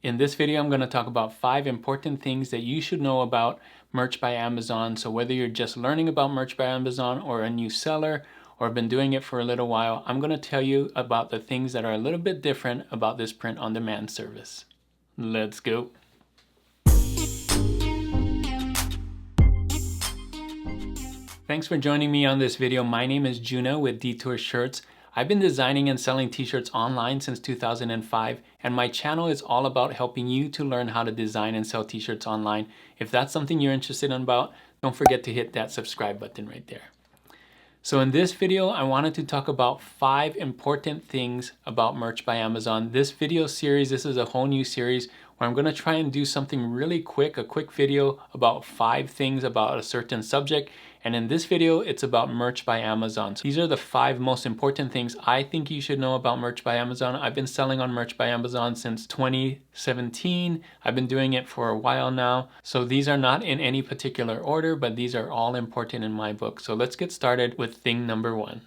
In this video, I'm going to talk about 5 important things that you should know about Merch by Amazon. So whether you're just learning about Merch by Amazon or a new seller or have been doing it for a little while, I'm going to tell you about the things that are a little bit different about this print-on-demand service. Let's go. Thanks for joining me on this video. My name is Juna with Detour Shirts. I've been designing and selling t-shirts online since 2005, and my channel is all about helping you to learn how to design and sell t-shirts online. If that's something you're interested in about, don't forget to hit that subscribe button right there. So in this video, I wanted to talk about 5 important things about Merch by Amazon. This video series, this is a whole new series where I'm going to try and do something really quick, a quick video about 5 things about a certain subject. And in this video, it's about Merch by Amazon. So these are the 5 most important things I think you should know about Merch by Amazon. I've been selling on Merch by Amazon since 2017. I've been doing it for a while now. So these are not in any particular order, but these are all important in my book. So let's get started with thing number 1.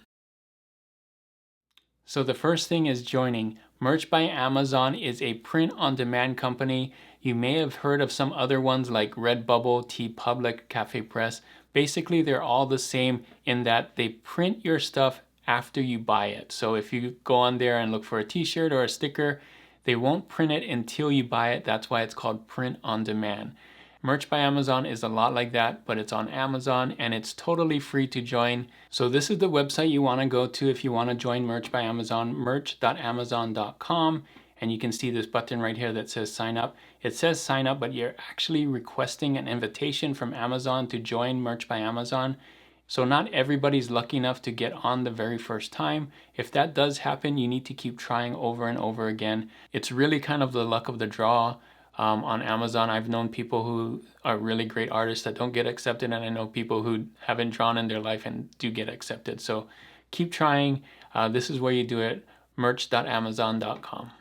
So the first thing is joining. Merch by Amazon is a print-on-demand company. You may have heard of some other ones like Redbubble, TeePublic, Cafe Press. Basically, they're all the same in that they print your stuff after you buy it. So if you go on there and look for a t-shirt or a sticker, they won't print it until you buy it. That's why it's called print-on-demand. Merch by Amazon is a lot like that, but it's on Amazon and it's totally free to join. So this is the website you want to go to if you want to join Merch by Amazon, merch.amazon.com. And you can see this button right here that says sign up. It says sign up, but you're actually requesting an invitation from Amazon to join Merch by Amazon. So not everybody's lucky enough to get on the very first time. If that does happen, you need to keep trying over and over again. It's really kind of the luck of the draw. On Amazon, I've known people who are really great artists that don't get accepted, and I know people who haven't drawn in their life and do get accepted. So keep trying. This is where you do it, merch.amazon.com.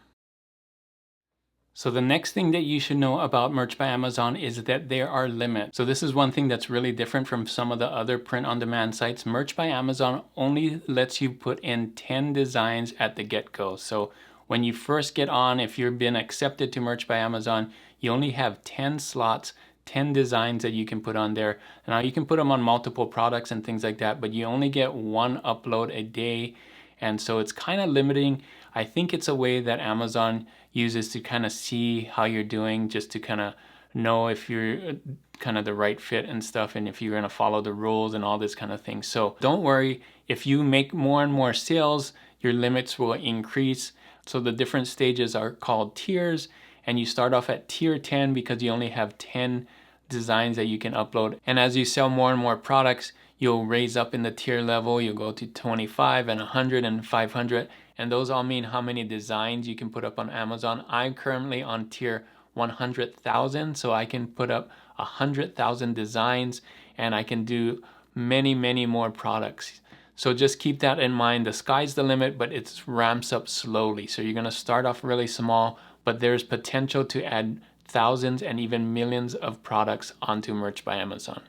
So the next thing that you should know about Merch by Amazon is that there are limits. So this is one thing that's really different from some of the other print-on-demand sites. Merch by Amazon only lets you put in 10 designs at the get-go. So when you first get on, if you've been accepted to Merch by Amazon, you only have 10 slots, 10 designs that you can put on there. Now you can put them on multiple products and things like that, but you only get 1 upload a day. And so it's kind of limiting. I think it's a way that Amazon uses to kind of see how you're doing, just to kind of know if you're kind of the right fit and stuff, and if you're going to follow the rules and all this kind of thing. So don't worry, if you make more and more sales, your limits will increase. So the different stages are called tiers, and you start off at tier 10 because you only have 10 designs that you can upload. And as you sell more and more products, you'll raise up in the tier level. You'll go to 25 and 100 and 500, and those all mean how many designs you can put up on Amazon. I'm currently on tier 100,000, so I can put up 100,000 designs, and I can do many, many more products. So just keep that in mind. The sky's the limit, but it ramps up slowly. So you're going to start off really small, but there's potential to add thousands and even millions of products onto Merch by Amazon.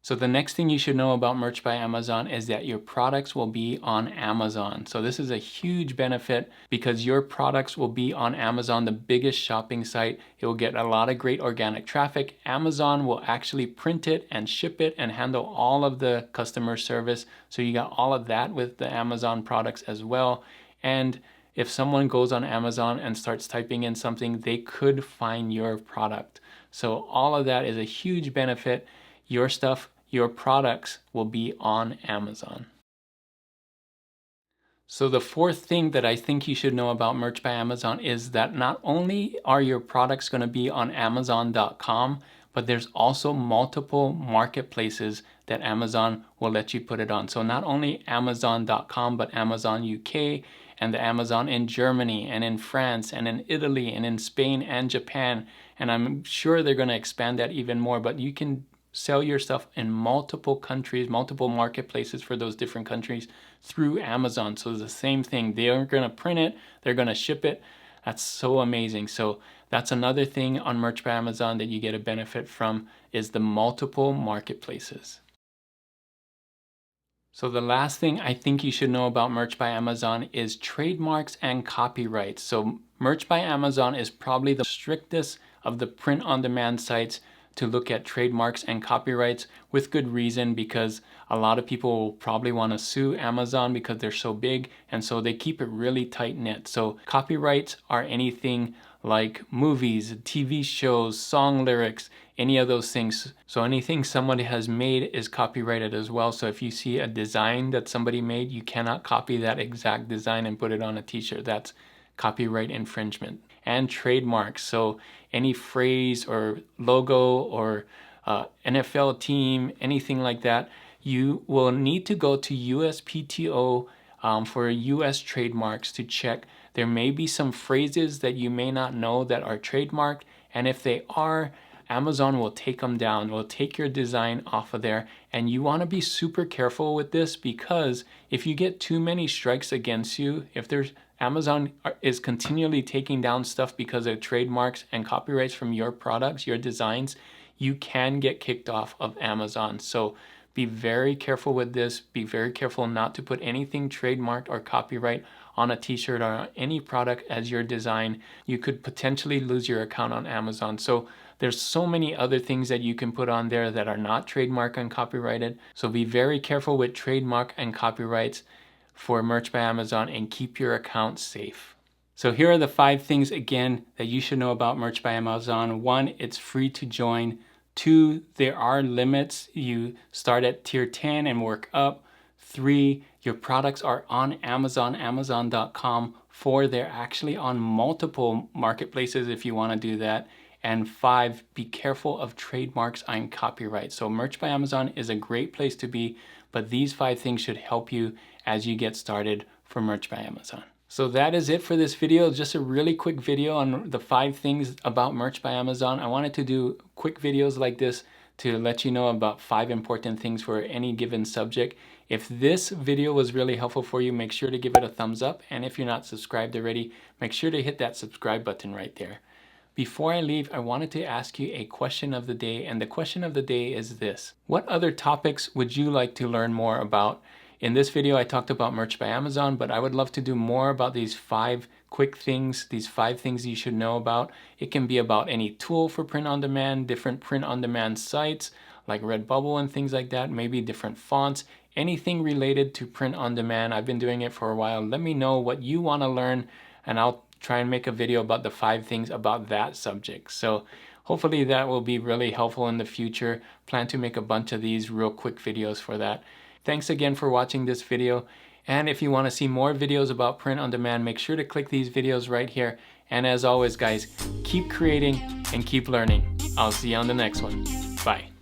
So the next thing you should know about Merch by Amazon is that your products will be on Amazon. So this is a huge benefit because your products will be on Amazon, the biggest shopping site. It will get a lot of great organic traffic. Amazon will actually print it and ship it and handle all of the customer service. So you got all of that with the Amazon products as well. And if someone goes on Amazon and starts typing in something, they could find your product. So all of that is a huge benefit. Your stuff, your products will be on Amazon. So the fourth thing that I think you should know about Merch by Amazon is that not only are your products going to be on Amazon.com, but there's also multiple marketplaces that Amazon will let you put it on. So not only Amazon.com, but Amazon UK and the Amazon in Germany and in France and in Italy and in Spain and Japan. And I'm sure they're going to expand that even more, but you can sell your stuff in multiple countries, multiple marketplaces for those different countries through Amazon. So it's the same thing. They are going to print it, they're going to ship it. That's so amazing. So that's another thing on Merch by Amazon that you get a benefit from, is the multiple marketplaces. So the last thing I think you should know about Merch by Amazon is trademarks and copyrights. So Merch by Amazon is probably the strictest of the print-on-demand sites to look at trademarks and copyrights, with good reason, because a lot of people will probably want to sue Amazon because they're so big, and so they keep it really tight-knit. So copyrights are anything like movies, TV shows, song lyrics, any of those things. So anything somebody has made is copyrighted as well. So if you see a design that somebody made, you cannot copy that exact design and put it on a t-shirt. That's copyright infringement. And trademarks, so any phrase or logo or NFL team, anything like that, you will need to go to USPTO for US trademarks to check. There may be some phrases that you may not know that are trademarked, and if they are, Amazon will take them down, will take your design off of there. And you want to be super careful with this, because if you get too many strikes against you, if there's Amazon is continually taking down stuff because of trademarks and copyrights from your products, your designs, you can get kicked off of Amazon. So be very careful with this. Be very careful not to put anything trademarked or copyright on a t-shirt or on any product as your design. You could potentially lose your account on Amazon. So there's so many other things that you can put on there that are not trademark and copyrighted. So be very careful with trademark and copyrights for Merch by Amazon and keep your account safe. So here are the 5 things again that you should know about Merch by Amazon. 1, it's free to join. 2, there are limits. You start at tier 10 and work up. 3, your products are on Amazon, Amazon.com. 4, they're actually on multiple marketplaces if you want to do that. And 5, be careful of trademarks and copyright. So Merch by Amazon is a great place to be, but these 5 things should help you as you get started for Merch by Amazon. So that is it for this video. Just a really quick video on the 5 things about Merch by Amazon. I wanted to do quick videos like this to let you know about 5 important things for any given subject. If this video was really helpful for you, make sure to give it a thumbs up. And if you're not subscribed already, make sure to hit that subscribe button right there. Before I leave, I wanted to ask you a question of the day, and the question of the day is this: what other topics would you like to learn more about? In this video, I talked about Merch by Amazon, but I would love to do more about these 5 quick things, these 5 things you should know about. It can be about any tool for print on demand, different print on demand sites like Redbubble and things like that, maybe different fonts, anything related to print on demand. I've been doing it for a while. Let me know what you want to learn, and I'll try and make a video about the 5 things about that subject. So hopefully that will be really helpful in the future. Plan to make a bunch of these real quick videos for that. Thanks again for watching this video. And if you want to see more videos about print on demand, make sure to click these videos right here. And as always, guys, keep creating and keep learning. I'll see you on the next one. Bye.